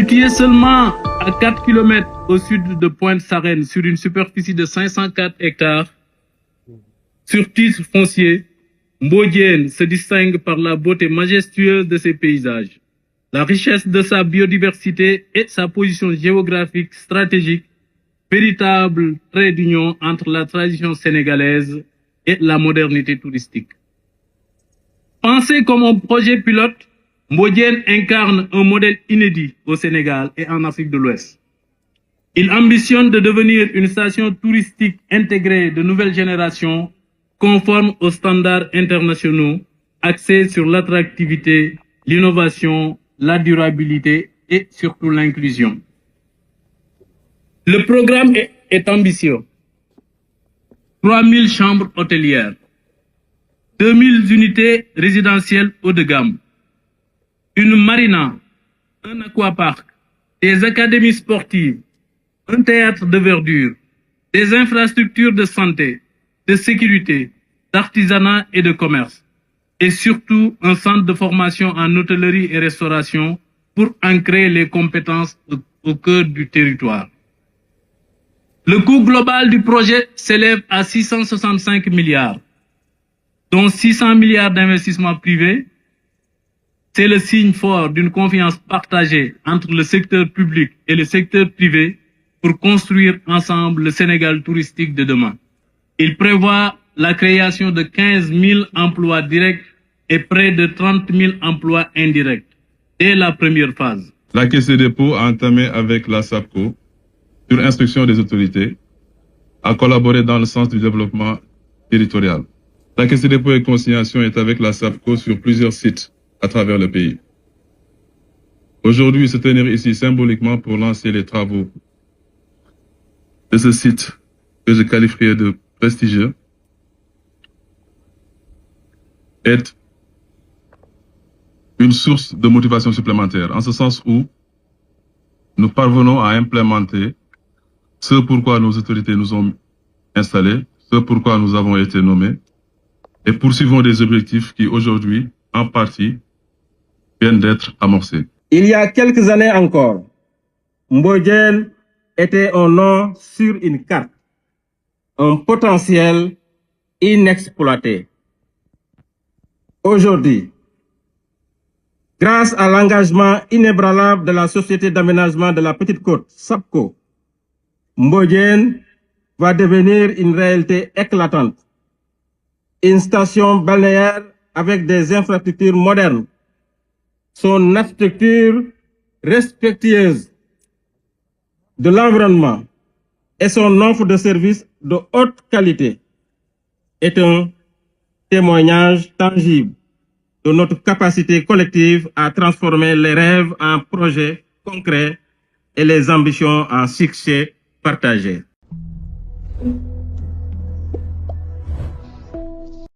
Situé seulement à 4 km au sud de Pointe-Sarène, sur une superficie de 504 hectares, sur titre foncier, Mbodiène se distingue par la beauté majestueuse de ses paysages, la richesse de sa biodiversité et sa position géographique stratégique, véritable trait d'union entre la tradition sénégalaise et la modernité touristique. Pensé comme un projet pilote, Mbodiène incarne un modèle inédit au Sénégal et en Afrique de l'Ouest. Il ambitionne de devenir une station touristique intégrée de nouvelle génération, conforme aux standards internationaux, axée sur l'attractivité, l'innovation, la durabilité et surtout l'inclusion. Le programme est ambitieux. 3000 chambres hôtelières, 2000 unités résidentielles haut de gamme, une marina, un aquapark, des académies sportives, un théâtre de verdure, des infrastructures de santé, de sécurité, d'artisanat et de commerce, et surtout un centre de formation en hôtellerie et restauration pour ancrer les compétences au cœur du territoire. Le coût global du projet s'élève à 665 milliards, dont 600 milliards d'investissements privés. C'est le signe fort d'une confiance partagée entre le secteur public et le secteur privé pour construire ensemble le Sénégal touristique de demain. Il prévoit la création de 15 000 emplois directs et près de 30 000 emplois indirects dès la première phase. La Caisse des dépôts a entamé avec la SAPCO, sur instruction des autorités, à collaborer dans le sens du développement territorial. La Caisse des dépôts et consignation est avec la SAPCO sur plusieurs sites à travers le pays. Aujourd'hui, se tenir ici symboliquement pour lancer les travaux de ce site que je qualifierais de prestigieux est une source de motivation supplémentaire, en ce sens où nous parvenons à implémenter ce pourquoi nos autorités nous ont installés, ce pourquoi nous avons été nommés, et poursuivons des objectifs qui aujourd'hui, en partie, viennent d'être amorcés. Il y a quelques années encore, Mbodiène était un nom sur une carte, un potentiel inexploité. Aujourd'hui, grâce à l'engagement inébranlable de la Société d'aménagement de la Petite Côte, SAPCO, Mbodiène va devenir une réalité éclatante. Une station balnéaire avec des infrastructures modernes, son architecture respectueuse de l'environnement et son offre de services de haute qualité est un témoignage tangible de notre capacité collective à transformer les rêves en projets concrets et les ambitions en succès partagés.